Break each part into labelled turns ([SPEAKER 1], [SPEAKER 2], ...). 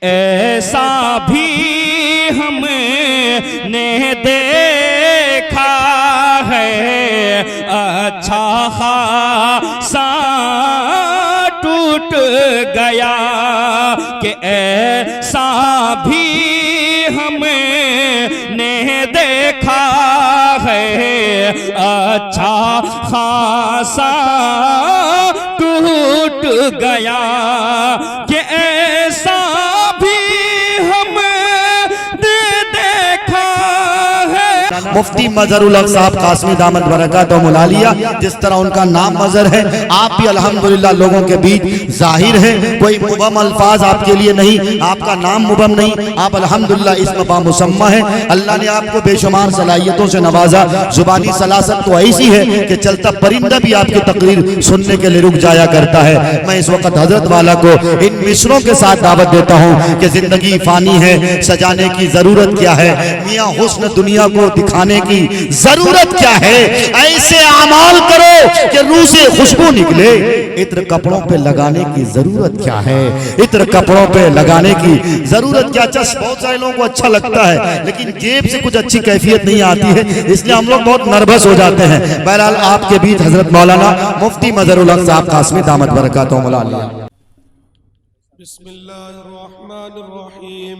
[SPEAKER 1] ऐसा भी हमने देखा है, अच्छा खासा टूट गया कि ऐसा भी हमने देखा है, अच्छा खासा टूट गया कि ऐसा भी हमने देखा है।
[SPEAKER 2] मुफ्ती मजहरुल हक साहब कासमी दामत बरकातहू मुलालिया, जिस तरह उनका नाम मजहर है, आप भी अल्हम्दुलिल्लाह लोगों के बीच जाहिर है। कोई मुबम अल्फाज आपके लिए नहीं, आपका नाम मुबम नहीं, आप अल्हम्दुलिल्लाह इस्म बा मुसम्मा है। अल्लाह ने आपको बेशुमार सलाहियतों से नवाजा। जुबानी सलासत तो ऐसी है कि चलता परिंदा भी आपकी तकरीर सुनने के लिए रुक जाया करता है। मैं इस वक्त हजरत वाला को इन मिसरों के साथ दावत देता हूँ कि जिंदगी फानी है, सजाने की जरूरत क्या है, मियाँ हुस्न दुनिया को दिखाने की जरूरत क्या है। ऐसे अमाल करो कि रूह से खुशबू निकले। इत्र कपड़ों पे लगाने की जरूरत क्या है, इत्र कपड़ों पे लगाने की जरूरत क्या। बहुत सारे लोगों को अच्छा लगता है लेकिन जेब से कुछ अच्छी कैफियत नहीं आती है, इसलिए हम लोग बहुत नर्वस हो जाते हैं। बहरहाल आपके बीच हजरत मौलाना मुफ्ती मजहरुल हक साहब कासमी दामत बरकातहू मुलालिया।
[SPEAKER 3] बिस्मिल्लाहिर्रहमानिर्रहीम।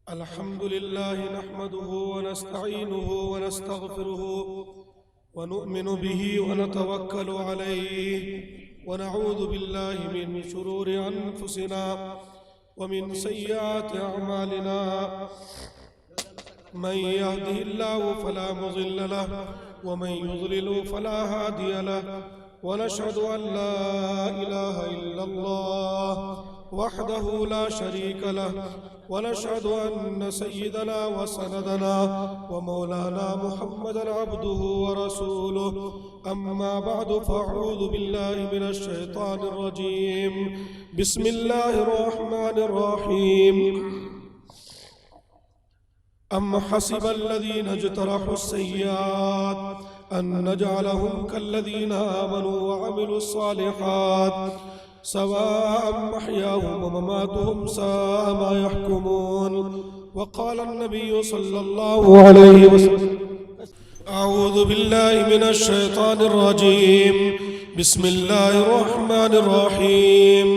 [SPEAKER 3] अल्हम्दुलिल्लाहि नहमदुहु व नस्तईनुहु व नस्तगफिरुहु व नु'मिनु बिही व नतवक्कलु अलैहि व नऊज़ु बिल्लाहि मिन शुरूरि अनफुसिना व मिन सय्यिआति अअमालिना। मन यहदिहिल्लाहु फला मुज़िल्ल लहु व मन युज़लिलहु फला हादिय लहु व नशहदु अन ला इलाहा इल्लल्लाह वहदहु ला शरीका लहु व नशहदु अन्न सय्यिदना व सनदना व मौलाना मुहम्मदन अब्दुहु व रसूलुहु। अम्मा बअदु फअऊज़ु बिल्लाहि मिनश शैतानिर रजीम। बिस्मिल्लाहिर रहमानिर रहीम। अम हसिबल्लज़ीना इज्तरहुस्सय्यात अन नजअलहुम कल्लज़ीना आमनू व अमिलुस्सालिहात सवाअन महयाहुम व ममातुहुम साअ मा यहकुमून। वक़ाल अन्नबिय्यु सल्लल्लाहु अलैहि वसल्लम अऊज़ु बिल्लाहि मिनश शैतानिर रजीम। बिस्मिल्लाहिर रहमानिर रहीम।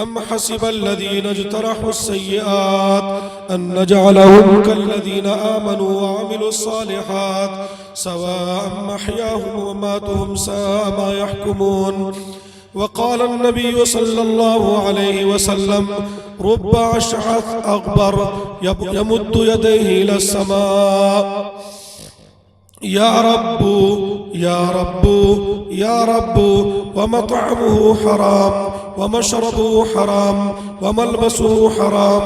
[SPEAKER 3] अम हसिबल्लज़ीना इज्तरहुस्सय्यात अन नजअलहुम कल्लज़ीना आमनू व अमिलुस्सालिहात सवाअन महयाहुम व ममातुहुम साअ मा यहकुमून। वक़ाल अन्नबिय्यु सल्लल्लाहु अलैहि वसल्लम रुब्ब अशअथ अग़बर यमुद्दु यदैहि इलस्समा या रब्बु या रब्बु या रब्बु व मत्अमुहु हराम व मशरबुहु हराम व मलबसुहु हराम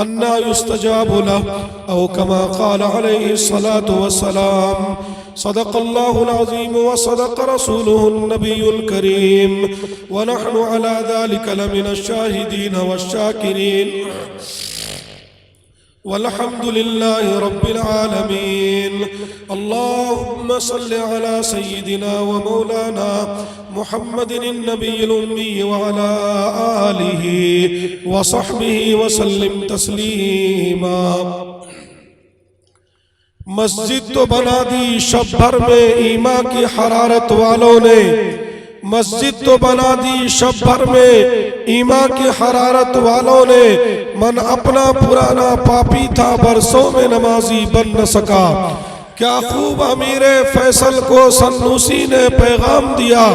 [SPEAKER 3] अन्ना युस्तजाबु लहु औ कमा क़ाल अलैहि सलातु वस्सलाम। सदक़ल्लाहुल अज़ीम व सदक़ रसूलुहुन नबियुल करीम व नहनु अला ज़ालिका लमिनश शाहिदीन वश्शाकिरीन वल्हम्दुलिल्लाहि रब्बिल आलमीन। अल्लाहुम्मा सल्लि अला सय्यिदिना व मौलाना मुहम्मदिन नबिय्यिल उम्मी व अला आलिहि व सहबिहि व सल्लिम तस्लीमा। मस्जिद तो बना दी शब भर में ईमान की हरारत वालों ने, मस्जिद तो बना दी शब भर में ईमान की हरारत वालों ने। मन अपना पुराना पापी था बरसों में नमाजी बन न सका। क्या खूब अमीरे फैसल को सन्नूसी ने पैगाम दिया,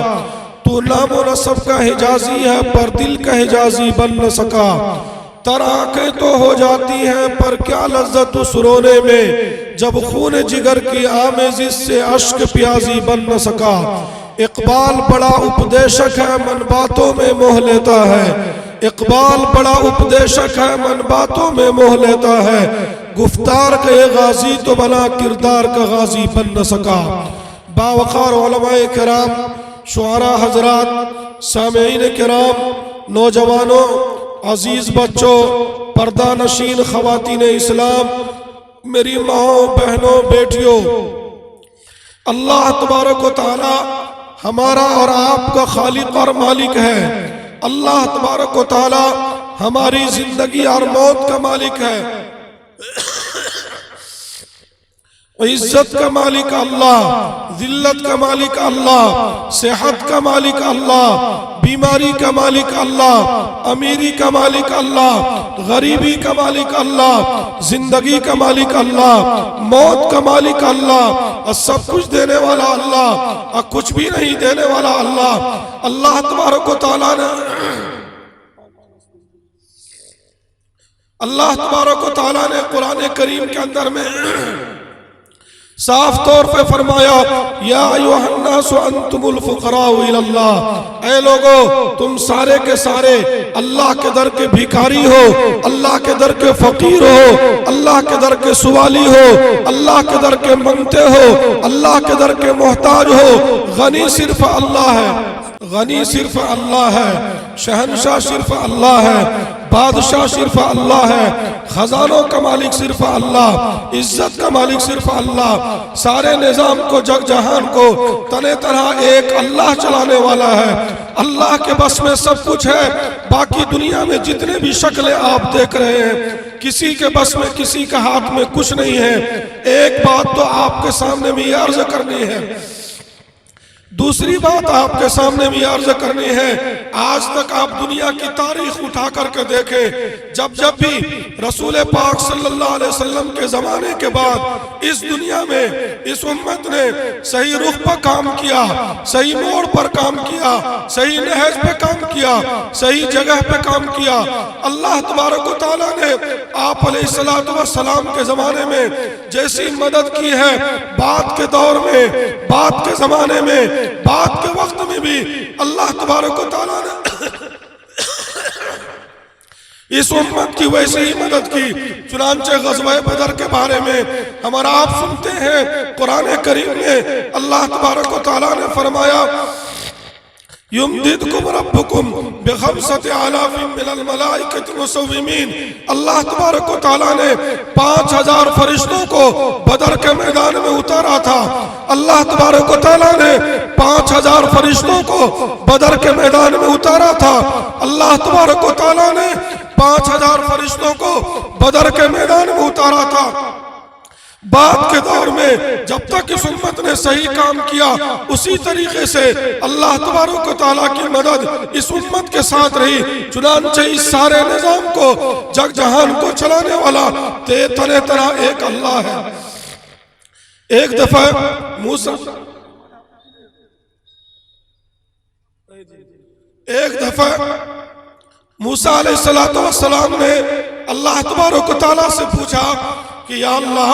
[SPEAKER 3] तू नामो नसब का हिजाजी है पर दिल का हिजाजी बन न सका। तराके तो हो जाती हैं पर क्या लज्जत उस रोने में जब खून जिगर की आमेज़िश से अश्क प्याजी बन न सका। इकबाल बड़ा उपदेशक है मन बातों में मोह लेता है, इकबाल बड़ा उपदेशक है मन बातों में मोह लेता है। गुफ्तार का ये गाजी तो बना किरदार का गाजी बन न सका। बावकार उलमाए किराम, शुआरा हजरात, सामीईन किराम, नौजवानों, अजीज बच्चों, पर्दा नशीन ख़वातीन इस्लाम, मेरी माओ बहनों बेटियों, अल्लाह तबारक व तआला हमारा और आपका खालिक और मालिक है। अल्लाह तबारक व तआला हमारी जिंदगी और मौत का मालिक है। इज्जत का मालिक अल्लाह, जिल्लत का मालिक अल्लाह, सेहत का मालिक अल्लाह, बीमारी का मालिक अल्लाह, अमीरी का मालिक अल्लाह, गरीबी का मालिक अल्लाह, जिंदगी का मालिक अल्लाह, मौत का मालिक अल्लाह, और सब कुछ देने वाला अल्लाह, और कुछ भी नहीं देने वाला अल्लाह। अल्लाह तबारक व तआला ने कुरान करीम के अंदर में साफ तौर पे फरमाया, या अय्युहन्नासु अंतुमुल फुक़राउ इलल्लाह, ऐ लोगो तुम सारे के सारे अल्लाह के दर के भिखारी हो, अल्लाह के दर के फकीर हो, अल्लाह के दर के सुवाली हो, अल्लाह के दर के मंगते हो, अल्लाह के दर के मोहताज हो। गनी सिर्फ अल्लाह है, गनी सिर्फ अल्लाह है, शहनशाह सिर्फ अल्लाह है, बादशाह सिर्फ अल्लाह है, खजानों का मालिक सिर्फ अल्लाह, इज्जत का मालिक सिर्फ अल्लाह, सारे निजाम को जग जहान को तने तरह एक अल्लाह चलाने वाला है। अल्लाह के बस में सब कुछ है। बाकी दुनिया में जितने भी शक्लें आप देख रहे हैं, किसी के बस में, किसी के हाथ में कुछ नहीं है। एक बात तो आपके सामने भी अर्ज करनी है, दूसरी बात आपके सामने भी अर्ज करनी है। आज तक आप दुनिया की तारीख उठा करके देखें, जब जब भी रसूल पाक सल्लल्लाहु अलैहि वसल्लम के जमाने के बाद इस दुनिया में इस उम्मत ने सही रुख पर काम किया, सही मोड़ पर काम किया, सही नहज पे काम किया, सही जगह पे काम किया, अल्लाह तबारक व तआला ने आप अलैहिस्सलातु वस्सलाम के जमाने में जैसी मदद की है, बाद के दौर में, बाद के जमाने में, बाद के वक्त में भी अल्लाह तबारक व तआला ने इस उम्मत की वैसे ही मदद की। चुनांचे ग़ज़वा बदर के बारे में हमारा आप सुनते हैं, कुरान करीम में अल्लाह तबारक व तआला ने फरमाया, युमदिदकुम रब्बुकुम बिखम्सति आलाफिन मिनल मलाइकति मुसव्विमीन। अल्लाह तबारक व तआला ने 5000 फरिश्तों को बदर के मैदान में उतारा था। अल्लाह तबारक व तआला ने 5000 फरिश्तों को बदर के मैदान में उतारा था। अल्लाह तबारक व तआला ने 5000 फरिश्तों को बदर के मैदान में उतारा था। बाद के दौर में जब तक इस उम्मत ने सही काम किया, उसी तरीके से अल्लाह तबारक व तआला की मदद इस उम्मत के साथ रही। चुनांचे इस सारे निजाम को, जग जहान को चलाने वाला तने तरह एक अल्लाह है। एक दफा मूसा अलैहिस्सलातु वस्सलाम ने अल्लाह तबारक व तआला से पूछा कि या अल्लाह,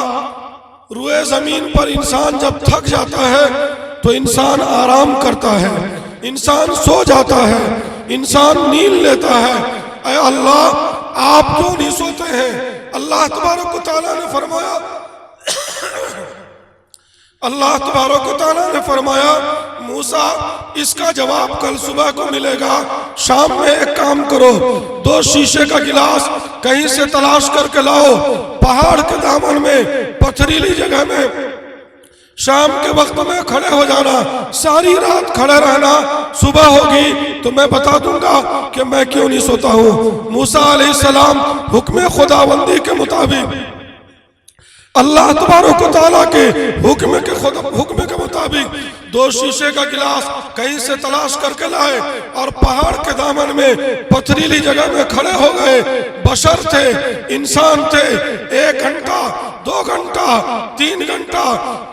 [SPEAKER 3] रुए जमीन पर इंसान जब थक जाता है तो इंसान आराम करता है, इंसान सो जाता है, इंसान नींद लेता है। ऐ अल्लाह, आप क्यों नहीं सोते हैं? अल्लाह तबारक व तआला ने फरमाया, अल्लाह तबारक व तआला ने फरमाया, मूसा, इसका जवाब कल सुबह को मिलेगा। शाम में एक काम करो, 2 शीशे का गिलास कहीं से तलाश करके लाओ, पहाड़ के दामन में, पथरीली जगह में शाम के वक्त में खड़े हो जाना, सारी रात खड़े रहना। सुबह होगी तो मैं बता दूंगा कि मैं क्यों नहीं सोता हूँ। मूसा अलैहिस्सलाम हुक्म खुदाबंदी के मुताबिक, अल्लाह तबारक व तआला के हुक्म के मुताबिक 2 शीशे का गिलास कहीं से तलाश करके लाए और पहाड़ के दामन में, पथरीली जगह में खड़े हो गए। बशर थे, इंसान थे। 1 घंटा, 2 घंटा, 3 घंटा,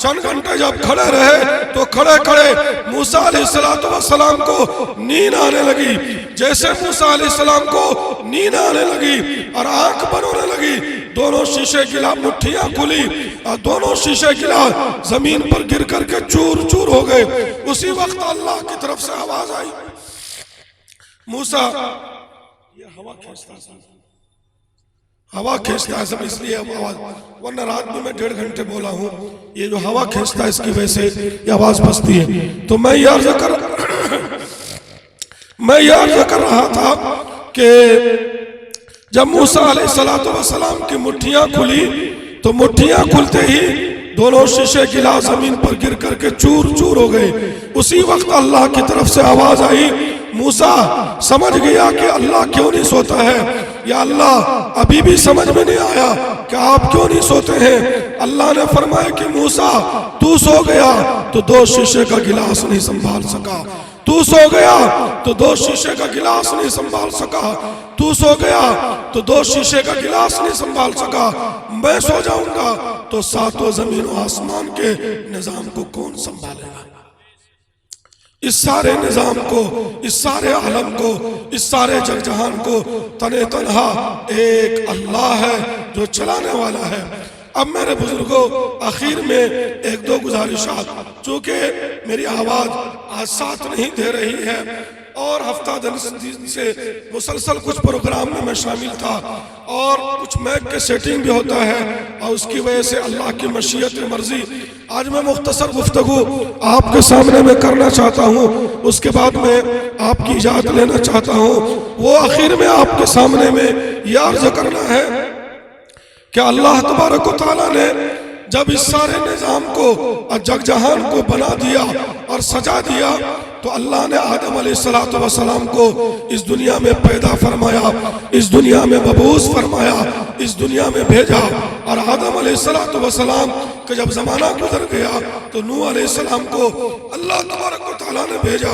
[SPEAKER 3] चंद घंटे जब खड़े रहे तो खड़े खड़े मूसा अलैहिस्सलातु वस्सलाम को नींद आने लगी। जैसे मूसा अलैहिस्सलाम को नींद आने लगी और आंख बंद होने लगी, दोनों शीशे गिलास मुट्ठियां खुली और दोनों शीशे गिलास जमीन पर गिर करके चूर चूर हो गए। उसी वक्त अल्लाह की तरफ से आवाज आई, मूसा, ये हवा खींचता है सब, इसलिए आवाज, वरना रात में मैं 1.5 घंटे बोला हूँ। ये जो हवा खींचता है इसकी वजह से ये आवाज बसती है। तो मैं ये अर्ज कर रहा था कि जब मूसा अलैहिस्सलातु वस्सलाम की मुट्ठियां खुली तो मुट्ठियां खुलते ही दोनों शीशे गिलास जमीन पर गिर करके चूर चूर हो गए। उसी वक्त अल्लाह की तरफ से आवाज आई, मूसा समझ गया कि अल्लाह क्यों नहीं सोता है, या अल्लाह अभी भी समझ में नहीं आया कि आप क्यों नहीं सोते हैं। अल्लाह ने फरमाया कि मूसा तू सो गया तो 2 शीशे का गिलास नहीं संभाल सका, तू सो गया तो 2 शीशे का गिलास नहीं संभाल सका, तू सो गया तो 2 शीशे का गिलास नहीं संभाल सका। मैं सो जाऊंगा तो 7 जमीन और आसमान के निजाम को कौन संभालेगा? इस सारे निजाम को, इस सारे आलम को, इस सारे जगजहान को तने तनहा एक अल्लाह है जो चलाने वाला है। अब मेरे बुजुर्गों, आखिर में 1-2 गुजारिशात, चूंकि मेरी आवाज आज साथ नहीं दे रही है और हफ्ता दिन से मुसलसल कुछ प्रोग्राम में मैं शामिल था और कुछ मैक के सेटिंग भी होता है और उसकी वजह से अल्लाह की मशीयत मर्जी आज मैं मुख्तसर गुफ्तगू आपके सामने में करना चाहता हूँ। उसके बाद में आपकी इजाज़त लेना चाहता हूँ। वो आखिर में आपके सामने में यह अर्ज करना है कि अल्लाह तबारक व तआला ने जब इस सारे निज़ाम को और जगजहान को बना दिया और सजा दिया तो अल्लाह ने आदम अलैहिस्सलातु वस्सलाम को इस दुनिया में पैदा फरमाया, इस दुनिया में मबूस फरमाया, इस दुनिया में भेजा। और आदम अलैहिस्सलातु वस्सलाम का जब जमाना गुजर गया तो नूह अलैहिस्सलाम को अल्लाह तबारक व तआला ने भेजा।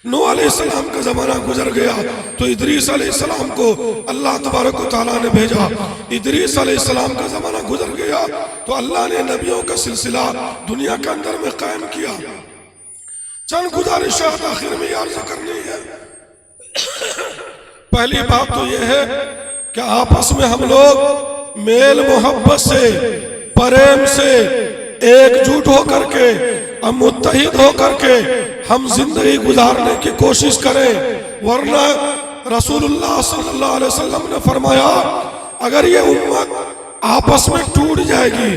[SPEAKER 3] नूह अलैहिस्सलाम का जमाना गुजर गया तो इदरीस अलैहिस्सलाम को अल्लाह तबारक व तआला ने भेजा। इदरीस अलैहिस्सलाम का जमाना गुजर गया तो अल्लाह ने नबियों का सिलसिला दुनिया के अंदर में कायम किया। चंद गुजारिशात आखिर में अर्ज करनी है। पहली बात तो यह है कि आपस में हम लोग मेल मोहब्बत से, प्रेम से एकजुट होकर के, हम मुत्तहिद होकर के हम जिंदगी गुजारने की कोशिश करें। वरना रसूलुल्लाह सल्लल्लाहु अलैहि वसल्लम ने फरमाया अगर ये उम्मत आपस में टूट जाएगी,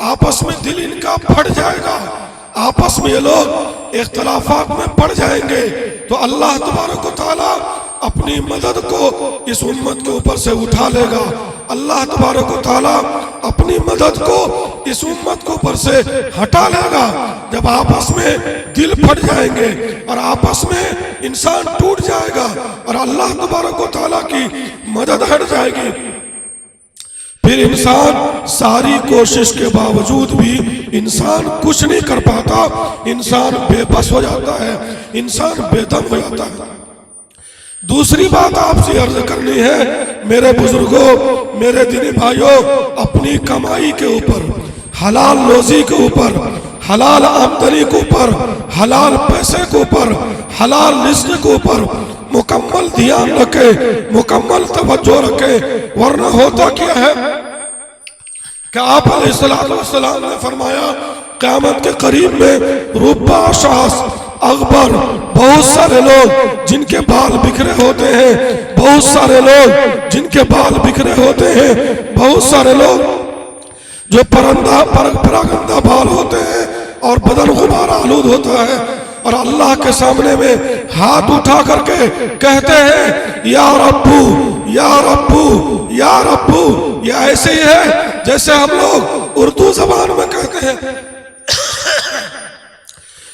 [SPEAKER 3] आपस में दिल इनका फट जाएगा, आपस में ये लोग इख्तलाफात में पड़ जाएंगे तो अल्लाह तबारक व तआला अपनी मदद को इस उम्मत के ऊपर से उठा लेगा। अल्लाह तबारक व तआला अपनी मदद को इस उम्मत के ऊपर से हटा लेगा। जब आपस में दिल फट जाएंगे और आपस में इंसान टूट जाएगा और अल्लाह तबारक व तआला की मदद हट जाएगी, फिर इंसान सारी कोशिश के बावजूद भी इंसान कुछ नहीं कर पाता, इंसान बेबस हो जाता है, इंसान बेदम हो जाता है। दूसरी बात आपसे अर्ज करनी है मेरे बुजुर्गों, मेरे दीनी भाइयों, अपनी कमाई के ऊपर, हलाल रोजी के ऊपर, हलाल आमदनी के ऊपर, हलाल पैसे के ऊपर, हलाल रिज़्क़ के ऊपर मुकम्मल ध्यान रखे, मुकम्मल तवज्जो रखे। वरना होता क्या है कि आप अलैहिस्सलातु वस्सलाम ने फरमाया क़यामत के करीब में रुब्बा शास अकबर, बहुत सारे लोग जिनके बाल बिखरे होते हैं, बहुत सारे लोग जिनके बाल बिखरे होते हैं, बहुत सारे लोग जो परागंदा बाल होते हैं और बदन गुबार आलूद होता है और अल्लाह के सामने में हाथ उठा करके कहते हैं या रब्बू या रब्बू या रब्बू। या ऐसे ही है जैसे हम लोग उर्दू जबान में कहते हैं,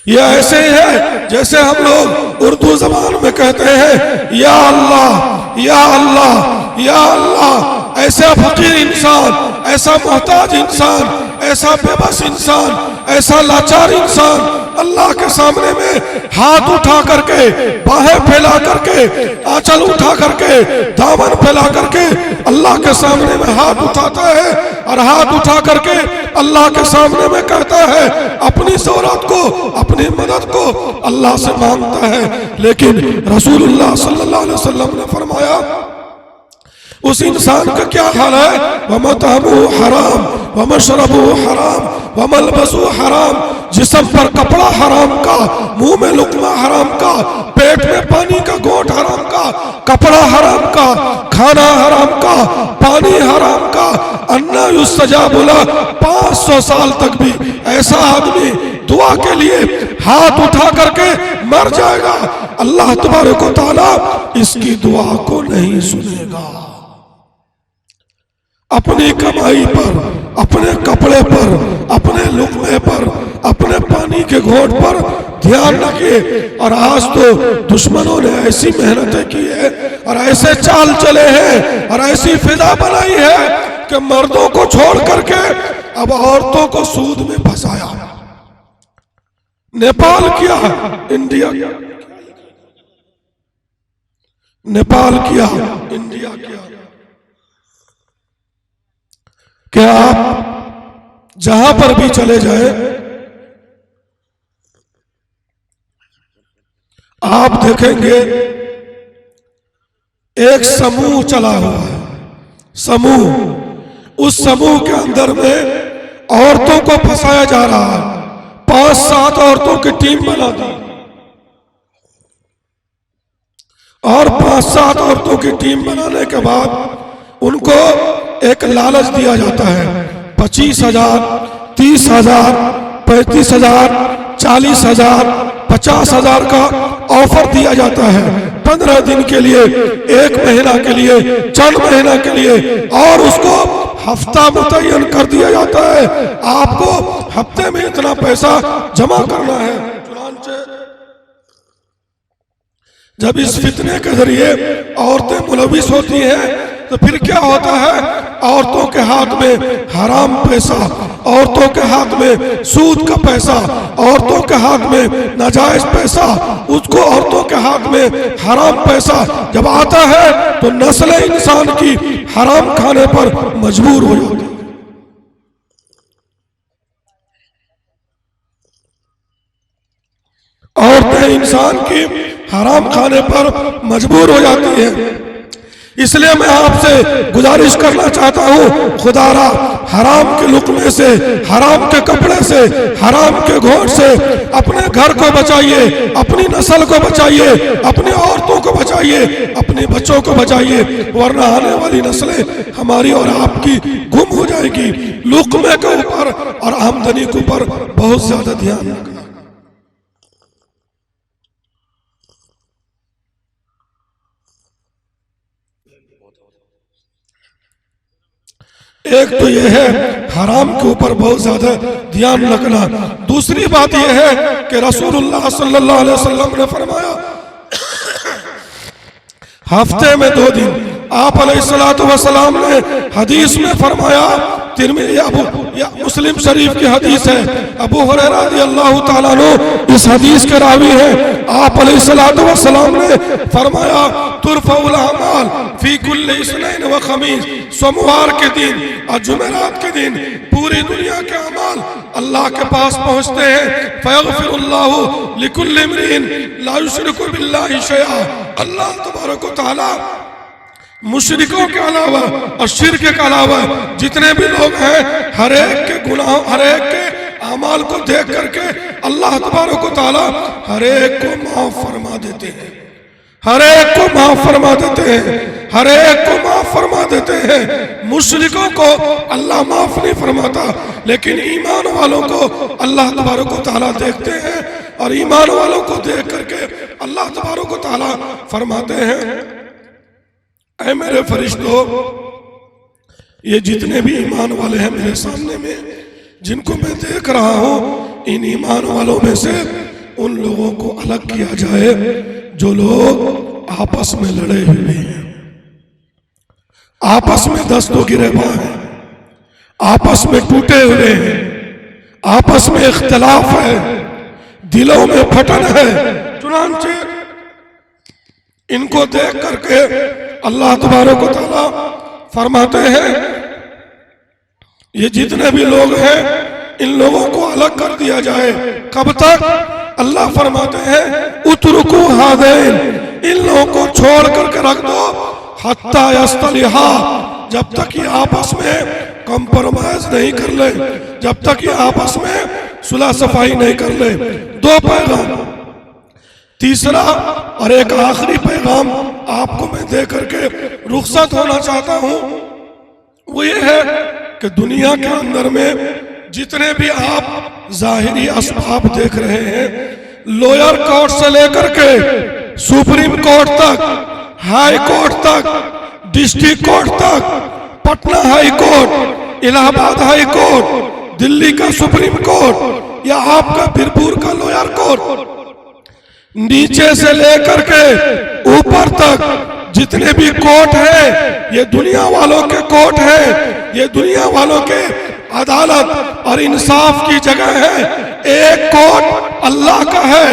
[SPEAKER 3] यह ऐसे ही है जैसे हम लोग उर्दू जबान में कहते हैं या अल्लाह या अल्लाह या अल्लाह। ऐसा फकीर इंसान, ऐसा मोहताज इंसान, ऐसा बेबस इंसान, ऐसा लाचार इंसान अल्लाह के सामने में हाथ उठा करके, बाहें फैला करके, आंचल उठा करके, दामन फैला करके अल्लाह के सामने में हाथ उठाता है और हाथ उठा करके अल्लाह के सामने में कहता है अपनी ज़रूरत को, अपनी मदद को अल्लाह से मांगता है। लेकिन रसूलुल्लाह सल्लल्लाहु अलैहि वसल्लम ने फरमाया उस इंसान का क्या हाल है, वमतहमु हराम वमशरबु हराम वमलबसु हराम, जिस्म पर कपड़ा हराम का, मुंह में लुकमा हराम का, पेट में पानी का घोंट हराम का, कपड़ा हराम का, खाना हराम का, पानी हराम का। अन्ना युस्तजाबु लह, 500 साल तक भी ऐसा आदमी दुआ के लिए हाथ उठा करके मर जाएगा, अल्लाह तबारक व तआला इसकी दुआ को नहीं सुनेगा। अपनी कमाई पर, अपने कपड़े पर, अपने लुकमे पर, अपने पानी के घोट पर ध्यान रखिए। और आज तो दुश्मनों ने ऐसी मेहनतें की है और ऐसे चाल चले हैं और ऐसी फिजा बनाई है कि मर्दों को छोड़ करके अब औरतों को सूद में फंसाया। नेपाल किया, इंडिया किया, नेपाल किया, इंडिया किया। क्या आप जहां पर भी चले जाए आप देखेंगे एक समूह चला हुआ है, समूह। उस समूह के अंदर में औरतों को फंसाया जा रहा है। 5-7 औरतों की टीम बना दी और 5-7 औरतों की टीम बनाने के बाद उनको एक लालच दिया जाता है। 25,000, 30,000, 35,000, 40,000, 50,000 का ऑफर दिया जाता है 15 दिन के लिए, 1 महीना के लिए, 4 महीना के लिए, और उसको हफ्ता मुतय्यन कर दिया जाता है। आपको हफ्ते में इतना पैसा जमा करना है। चुनांचे जब इस फितने के जरिए औरतें मुलविस होती हैं तो फिर क्या होता है? औरतों के हाथ में हराम पैसा, औरतों के हाथ में सूद का पैसा, औरतों के हाथ में नाजायज पैसा, उसको औरतों के हाथ में हराम पैसा जब आता है तो नस्ल इंसान की हराम खाने पर मजबूर हो जाती है। औरतें इंसान की हराम खाने पर मजबूर हो जाती है। इसलिए मैं आपसे गुजारिश करना चाहता हूँ, खुदारा हराम के लुक्मे से, हराम के कपड़े से, हराम के घोट से अपने घर को बचाइए, अपनी नस्ल को बचाइए, अपनी औरतों को बचाइए, अपने बच्चों को बचाइए, वरना आने वाली नस्लें हमारी और आपकी गुम हो जाएगी। लुक्मे के ऊपर और आमदनी के ऊपर बहुत ज्यादा ध्यान रखना। एक तो यह है हराम के ऊपर बहुत ज्यादा ध्यान रखना। दूसरी बात यह है कि रसूलुल्लाह सल्लल्लाहु अलैहि वसल्लम ने फरमाया हफ्ते में 2 दिन। आप अलैहिस्सलातु वस्सलाम ने हदीस में फरमाया, मुस्लिम शरीफ की हदीस है, अबू हुरैरा रज़ियल्लाहु ताला अन्हु इस हदीस के रावी हैं। आप अलैहिस्सलातु वस्सलाम ने फरमाया, तुरफ़उल अमाल फी कुल्लि इस्नैन व खमीस, सोमवार के दिन और जुमेरात के दिन पूरी दुनिया के अमाल अल्लाह के पास पहुंचते हैं। फ़यग़फ़िरुल्लाहु लिकुल्लि इम्रिइन ला युश्रिकु बिल्लाहि शैआ। अल्लाह तबारक व तआला मुशरिकों के अलावा और शिर्क के अलावा जितने भी लोग हैं हर एक के गुनाह, हर एक के अमाल को देख करके अल्लाह तबारक व तआला हर एक को माफ फरमा देते हैं, हर एक को माफ फरमा देते हैं, हर एक को माफ फरमा देते हैं। मुशरिकों को अल्लाह माफ नहीं फरमाता, लेकिन ईमान वालों को अल्लाह तबारक व तआला देखते हैं और ईमान वालों को देख करके अल्लाह तबारक व तआला फरमाते हैं, ऐ मेरे फरिश्तों, ये जितने भी ईमान वाले हैं मेरे सामने में, जिनको मैं देख रहा हूं, इन ईमान वालों में से उन लोगों को अलग किया जाए जो लोग आपस में लड़े हुए हैं, आपस में दस्तों गिरेबान हैं, आपस में टूटे हुए हैं, आपस में इख्तिलाफ है, दिलों में फटन है। चुनांचे इनको देख करके अल्लाह तबारक व तआला फरमाते हैं, ये जितने भी लोग हैं इन लोगों को अलग कर दिया जाए। कब तक? अल्लाह फरमाते हैं, उतरुकू हादैन, इन लोगों को छोड़ करके रख दो, हत्ता यस्तलिहा, जब तक ये आपस में कॉम्प्रोमाइज नहीं कर ले, जब तक ये आपस में सुलह सफाई नहीं कर ले। 2 पैगाम। तीसरा और एक आखिरी पैगाम आपको मैं दे करके रुखसत होना चाहता हूं, वो ये है कि दुनिया के अंदर में जितने भी आप जाहिरी असबाब देख रहे हैं, लोअर कोर्ट से लेकर के सुप्रीम कोर्ट तक, हाई कोर्ट तक, डिस्ट्रिक्ट कोर्ट तक, Patna high court, Allahabad high court, Delhi का सुप्रीम कोर्ट या आपका बीरपुर का लोअर कोर्ट, नीचे से लेकर के ऊपर तक जितने भी कोर्ट हैं ये दुनिया वालों के कोर्ट हैं, ये दुनिया वालों के अदालत और इंसाफ की जगह है। एक कोर्ट अल्लाह का है,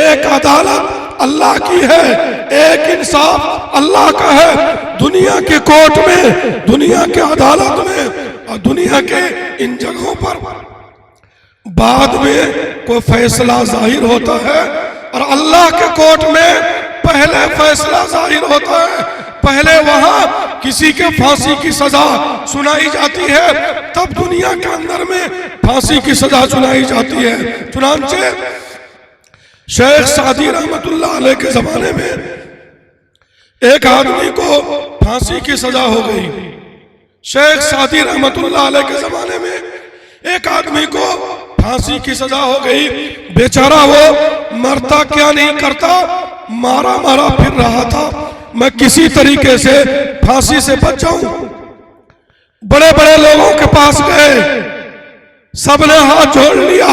[SPEAKER 3] एक अदालत अल्लाह की है, एक इंसाफ अल्लाह का है। दुनिया के कोर्ट में, दुनिया के अदालत में और दुनिया के इन जगहों पर बाद में कोई फैसला जाहिर होता है और अल्लाह के कोर्ट में पहले फैसला जाहिर होता है। पहले वहां किसी के फांसी की सजा सुनाई जाती है, तब दुनिया के अंदर में फांसी की सजा सुनाई जाती है। चुनांचे शेख सादी रहमतुल्लाह अलैह के जमाने में एक आदमी को फांसी की सजा हो गई। शेख सादी रहमतुल्लाह अलैह के जमाने में एक आदमी को फांसी की सजा हो गई। बेचारा वो मरता क्या नहीं करता, मारा मारा फिर रहा था, मैं किसी तरीके से फांसी से बच जाऊं। बड़े बड़े लोगों के पास गए, सबने हाथ जोड़ लिया,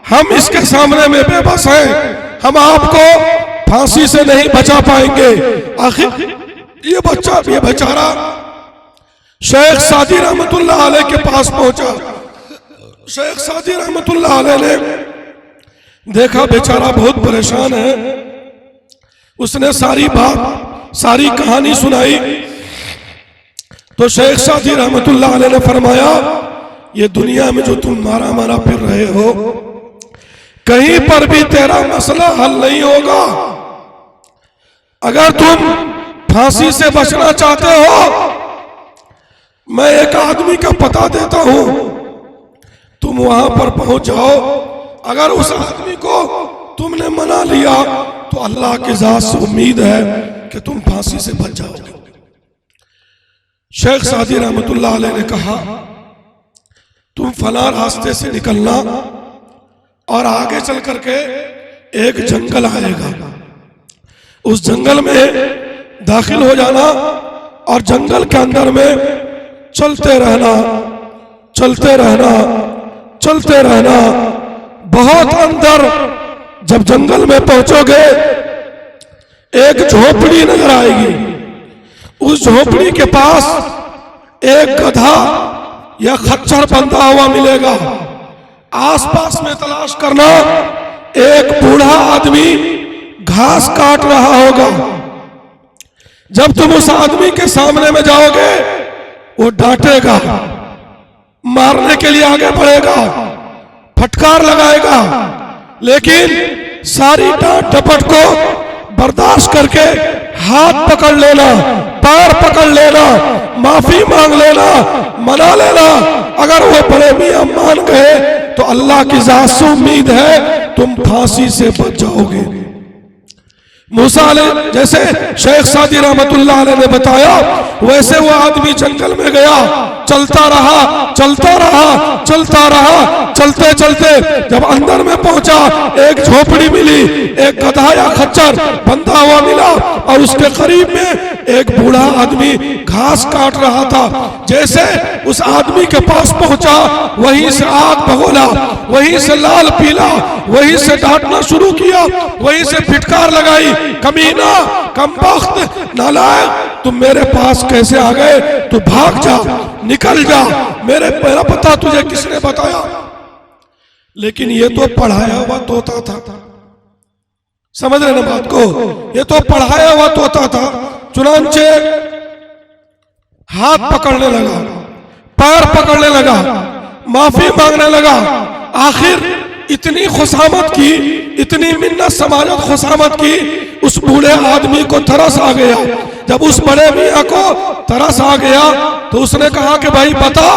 [SPEAKER 3] हम इसके सामने में बेबस हैं, हम आपको फांसी से नहीं बचा पाएंगे। आखिर ये बेचारा शेख सादी रहमतुल्लाह अलैह के पास पहुंचा। शेख सादी रहमतुल्लाह अलैह ने देखा बेचारा बहुत परेशान है, उसने सारी बात, सारी कहानी सुनाई। तो शेख सादी रहमतुल्लाह अलैह ने फरमाया, ये दुनिया में जो तुम मारा मारा फिर रहे हो, कहीं पर भी तेरा मसला हल नहीं होगा। अगर तुम फांसी से बचना चाहते हो, मैं एक आदमी का पता देता हूं, तुम वहां पर पहुंच जाओ। अगर उस आदमी को तुमने मना लिया तो अल्लाह की जात से उम्मीद है कि तुम फांसी से बच जाओगे। शेख सादी रहमतुल्लाह अलैह ने कहा, तुम फला रास्ते से निकलना और आगे चल करके एक जंगल आएगा, उस जंगल में दाखिल हो जाना और जंगल के अंदर में चलते रहना, चलते रहना, चलते रहना। बहुत अंदर जब जंगल में पहुंचोगे एक झोपड़ी नजर आएगी। उस झोपड़ी के पास एक गधा या खच्चर बंधा हुआ मिलेगा। आसपास में तलाश करना, एक बूढ़ा आदमी घास काट रहा होगा। जब तुम उस आदमी के सामने में जाओगे, वो डांटेगा, मारने के लिए आगे बढ़ेगा, फटकार लगाएगा, लेकिन सारी डांट डपट को बर्दाश्त करके हाथ पकड़ लेना, पैर पकड़ लेना, माफी मांग लेना, मना लेना। अगर वो बड़े मियां मान गए तो अल्लाह की जात से उम्मीद है तुम फांसी से बच जाओगे। मूसा अलैह, जैसे शेख सादी रहमतुल्लाह अलैह ने बताया, वैसे वो आदमी जंगल में गया, चलता रहा, चलता रहा, चलता रहा। चलते चलते जब अंदर में पहुंचा, एक झोपड़ी मिली, एक गधा या खच्चर बंधा हुआ मिला और उसके करीब में एक बूढ़ा आदमी घास काट रहा था। जैसे उस आदमी के पास पहुंचा, वहीं से आग भगोला, वहीं से लाल पीला, वहीं से डांटना शुरू किया, वहीं से फिटकार लगाई, कमीना, कमबख्त, नालायक, तुम मेरे पास कैसे आ गए? तू भाग जा, निकल जा, मेरा पता तुझे किसने बताया? लेकिन ये तो पढ़ाया हुआ तोता था, समझ रहे ना बात को? ये तो पढ़ाया हुआ तोता था। चुनांचे हाथ पकड़ने लगा, पैर पकड़ने लगा, माफी मांगने लगा। आखिर इतनी खुशामत की, इतनी मिन्नत समाजत खुशामत की, उस बूढ़े आदमी को तरस आ गया। जब उस बड़े मियाँ को तरस आ गया तो उसने कहा कि भाई बता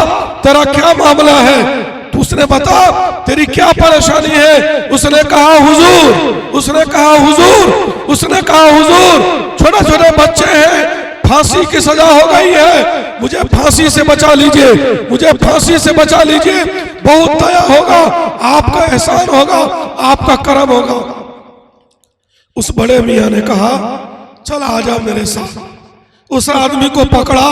[SPEAKER 3] तेरा क्या मामला है, तो उसने बता तेरी क्या परेशानी है। उसने कहा हुजूर, उसने कहा हुजूर, उसने कहा हुजूर, छोटे छोटे बच्चे हैं, फांसी की सजा हो गई है, मुझे फांसी से बचा लीजिए, मुझे फांसी से बचा लीजिए, बहुत दया होगा, आपका एहसान होगा, आपका करम होगा। उस बड़े मियाँ ने कहा चल आ जा मेरे साथ। उस आदमी को पकड़ा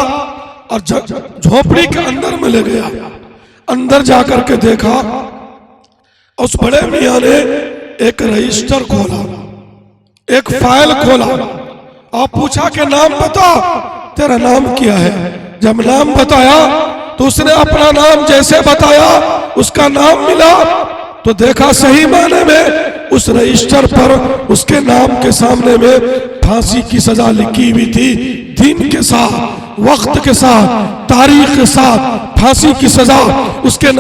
[SPEAKER 3] और झोपड़ी के अंदर में ले गया। अंदर जाकर के देखा, उस बड़े मियाँ ने एक रजिस्टर खोला, एक फाइल खोला और पूछा कि नाम बता, तेरा नाम क्या है। जब नाम बताया तो उसने अपना नाम जैसे बताया, उसका नाम मिला तो देखा सही माने में उस रजिस्टर पर उसके नाम के सामने में फांसी की सजा लिखी हुई थी। दिन के साथ, वक्त के साथ, तारीख के साथ फांसी की सजा उसके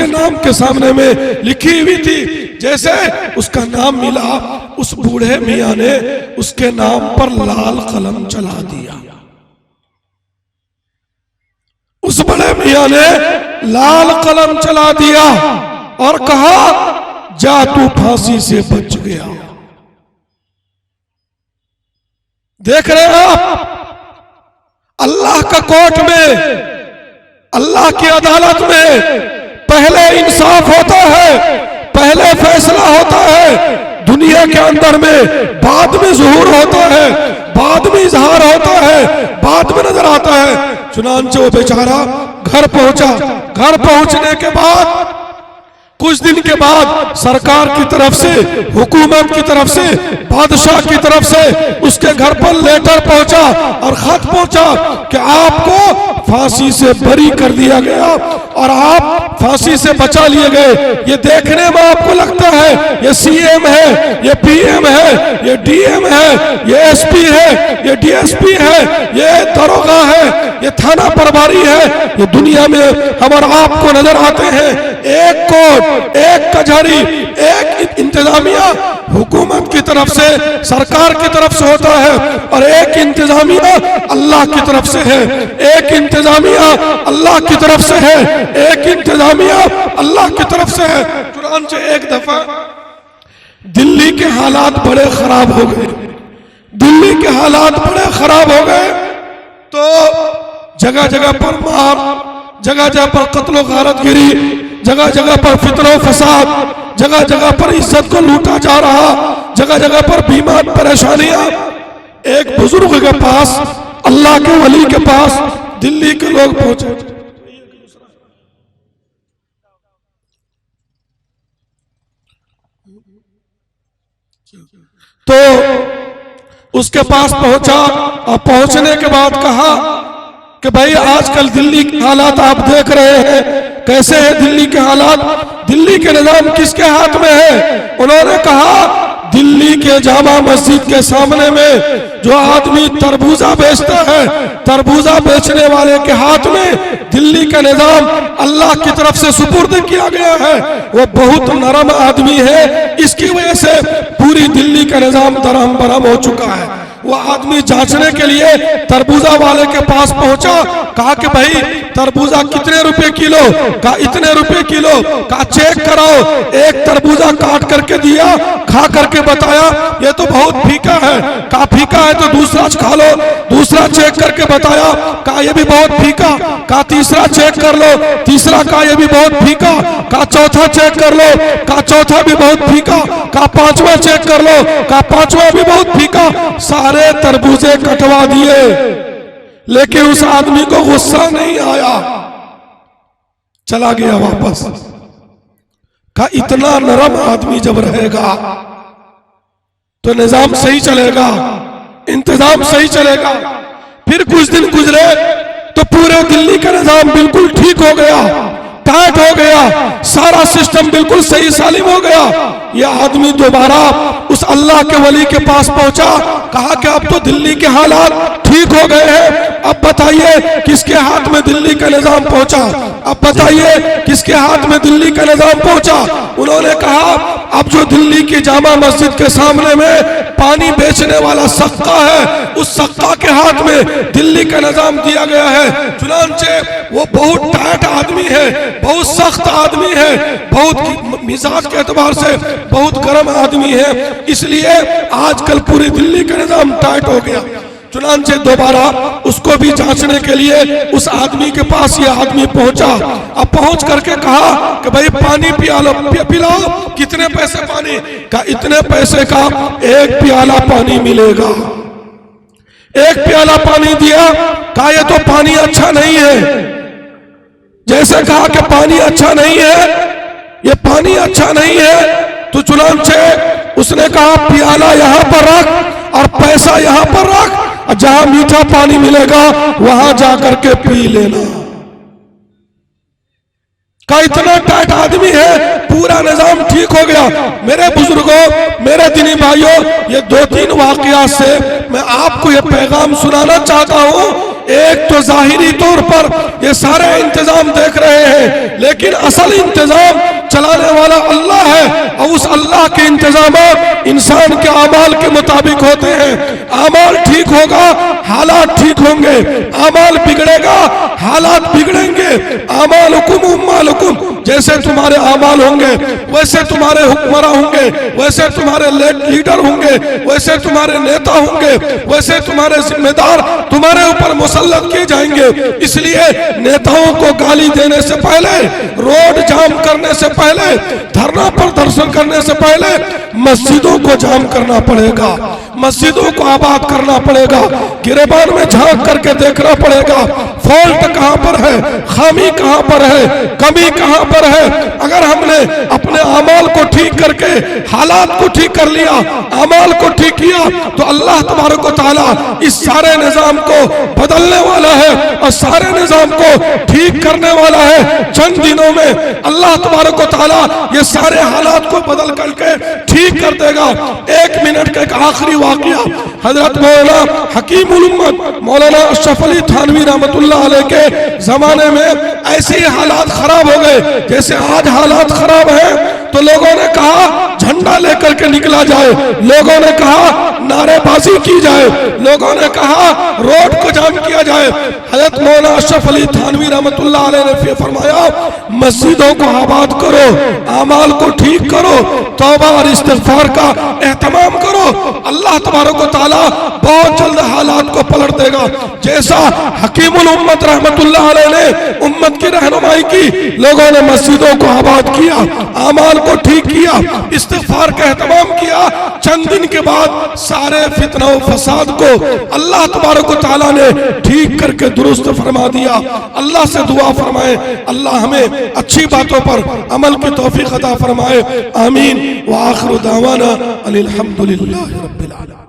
[SPEAKER 3] नाम के सामने में लिखी हुई थी। जैसे उसका नाम मिला, उस बूढ़े मियाँ ने उसके नाम पर लाल कलम चला दिया। उस बड़े मियाँ ने लाल कलम चला दिया और कहा, जा तू फांसी से बच गया। देख रहे हैं आप, अल्लाह का कोर्ट में, अल्लाह की अदालत में पहले इंसाफ होता है, पहले फैसला होता है। दुनिया के अंदर में बाद में ज़ुहूर होता है, बाद में इजहार होता है, बाद में नजर आता है। चुनांचे वो बेचारा घर पहुंचा। घर पहुंचने के बाद कुछ दिन के बाद सरकार की तरफ से, हुकूमत की तरफ से, बादशाह की तरफ से उसके घर पर लेटर पहुंचा और खत पहुंचा कि आपको फांसी से बरी कर दिया गया और आप फांसी से बचा लिए गए। ये देखने में आपको लगता है ये सीएम है, ये पीएम है, ये डीएम है, ये एसपी है, ये डीएसपी है, ये दरोगा है, ये थाना प्रभारी है। ये दुनिया में हम और आपको नजर आते हैं। एक कोर्ट, एक कचहरी, एक इंतजामिया हुकूमत की तरफ से, सरकार की तरफ से होता है और एक इंतजामिया अल्लाह की तरफ से है। एक इंतजामिया अल्लाह की तरफ से है, एक इंतजामिया अल्लाह की तरफ से है। कुरान से एक दफा दिल्ली के हालात बड़े खराब हो गए, दिल्ली के हालात बड़े खराब हो गए तो जगह जगह पर मार, जगह जगह पर कत्लो गारतगिरी, जगह जगह पर फितनो फसाद, जगह जगह पर इज्जत को लूटा जा रहा, जगह जगह पर बीमार परेशानियां। एक बुजुर्ग के पास, अल्लाह के वली के पास दिल्ली के लोग पहुंचे। तो उसके पास पहुंचा और पहुंचने के बाद कहा कि भाई आजकल दिल्ली के हालात आप देख रहे हैं, कैसे है दिल्ली के हालात, दिल्ली के निजाम किसके हाथ में है। उन्होंने कहा दिल्ली के जामा मस्जिद के सामने में जो आदमी तरबूजा बेचता है, तरबूजा बेचने वाले के हाथ में दिल्ली का निजाम अल्लाह की तरफ से सुपुर्द किया गया है। वो बहुत नरम आदमी है, इसकी वजह से पूरी दिल्ली का निजाम दरहम बरहम हो चुका है। वो आदमी जांचने के लिए तरबूजा वाले के पास पहुंचा, कहा कि भाई तरबूजा कितने रुपए किलो, कहा इतने रुपए किलो, कहा चेक कराओ। एक तरबूजा काट करके दिया, खा करके बताया ये तो बहुत फीका है, कहा फीका है तो दूसरा खा लो। दूसरा चेक करके बताया, कहा ये भी बहुत फीका, कहा तीसरा चेक कर लो, तीसरा कहा ये भी बहुत फीका, कहा चौथा चेक कर लो, कहा चौथा भी बहुत फीका, कहा पांचवा चेक कर लो, कहा पांचवा भी बहुत फीका। सारे तरबूजे कटवा दिए, लेकिन उस आदमी को गुस्सा नहीं आया, चला गया वापस। कहा इतना नरम आदमी जब रहेगा तो निजाम सही चलेगा, इंतजाम सही चलेगा। फिर कुछ दिन गुजरे तो पूरे दिल्ली का निजाम बिल्कुल ठीक हो गया, टाइट हो गया, सारा सिस्टम बिल्कुल सही सालिम हो गया। यह आदमी दोबारा उस अल्लाह के वली के पास पहुंचा, कहा कि अब तो दिल्ली के हालात ठीक हो गए हैं, अब बताइए किसके हाथ में दिल्ली का निजाम पहुंचा, अब बताइए किसके हाथ में दिल्ली का निजाम पहुंचा। उन्होंने कहा अब जो दिल्ली की जामा मस्जिद के सामने में पानी बेचने वाला सख्ता है, उस सख्ता के हाथ में दिल्ली का निजाम दिया गया है। चुनांचे वो बहुत टाइट आदमी है, बहुत सख्त आदमी है, बहुत मिजाज के एतबार से बहुत गर्म आदमी है, इसलिए आजकल पूरी दिल्ली का निजाम टाइट हो गया। चुनांचे दोबारा उसको भी जांचने के लिए उस आदमी के पास ये आदमी पहुंचा। अब पहुंच करके कहा कि भाई पानी पिलाओ, कितने पैसे पानी का, इतने पैसे का एक प्याला पानी मिलेगा। एक प्याला पानी दिया, कहा ये तो पानी अच्छा नहीं है। जैसे कहा कि पानी अच्छा नहीं है, ये पानी अच्छा नहीं है, तो चुनांचे उसने कहा प्याला यहां पर रख और पैसा यहां पर रख, और जहां मीठा पानी मिलेगा वहां जाकर के पी लेना। का इतना टाइट आदमी है, पूरा निजाम ठीक हो गया। मेरे बुजुर्गों, मेरे दीनी भाइयों, ये 2-3 वाकयात से मैं आपको ये पैगाम सुनाना चाहता हूं। एक तो जाहिरी तौर पर ये सारे इंतजाम देख रहे हैं, लेकिन असल इंतजाम चलाने वाला अल्लाह है, और उस अल्लाह के इंतजाम इंसान के अमाल के मुताबिक होते हैं। अमाल ठीक होगा, हालात ठीक होंगे, अमाल बिगड़ेगा, हालात बिगड़ेंगे। अमालुकुम उम्मालुकुम, जैसे तुम्हारे अमाल होंगे वैसे तुम्हारे हुक्मरान होंगे, वैसे तुम्हारे लीडर होंगे, वैसे तुम्हारे नेता होंगे, वैसे तुम्हारे जिम्मेदार तुम्हारे ऊपर मुसल्लत किए जाएंगे। इसलिए नेताओं को गाली देने से पहले, रोड जाम करने से पहले, धरना प्रदर्शन करने से पहले मस्जिदों को जाम करना पड़ेगा, मस्जिदों को आबाद करना पड़ेगा, गिरेबान में झांक करके देखना पड़ेगा फॉल्ट कहां पर है, खामी कहां पर है, कमी कहां पर है। अगर हमने अपने अमाल को ठीक करके हालात को ठीक कर लिया, अमाल को ठीक किया, तो अल्लाह तबारक व तआला इस सारे निजाम को बदलने वाला है और सारे निजाम को ठीक करने वाला है। चंद दिनों में अल्लाह तबारक व तआला ये सारे हालात को बदल करके ठीक कर देगा। 1 मिनट का एक आखिरी वाकया, हजरत मौलाना हकीमुल उम्मत मौलाना अशरफ अली थानवी रहमतुल्लाह अलैह के जमाने में ऐसे ही हालात खराब हो गए जैसे आज हालात खराब है। तो लोगों ने कहा झंडा लेकर के निकला जाए, लोगों ने कहा नारेबाजी की जाए, लोगों ने कहा रोड को जाम किया जाए। हजरत मौलाना अशरफ अली थानवी रहमतुल्लाह अलैह ने फरमाया मस्जिदों को आबाद करो, अमाल को ठीक करो, तौबा और इस्तिग़फ़ार का एहतमाम करो, अल्लाह तबारक व तआला बहुत जल्द हालात को पलट देगा। जैसा हकीमुल उम्मत रहमतुल्लाह अलैह ने उम्मत की रहनुमाई की, लोगों ने मस्जिदों को आबाद किया, अमाल को ठीक किया, इस्तिग़फ़ार का एहतमाम किया। चंद दिन के बाद सारे फितना और फसाद को अल्लाह तबारक व तआला ने ठीक करके दुरुस्त फरमा दिया। अल्लाह से दुआ फरमाए अल्लाह हमें अच्छी बातों पर अमल की तौफीक अता फरमाए। आमीन व आखिरु दावाना अनिल हम्दुलिल्लाहि रब्बिल आलमीन।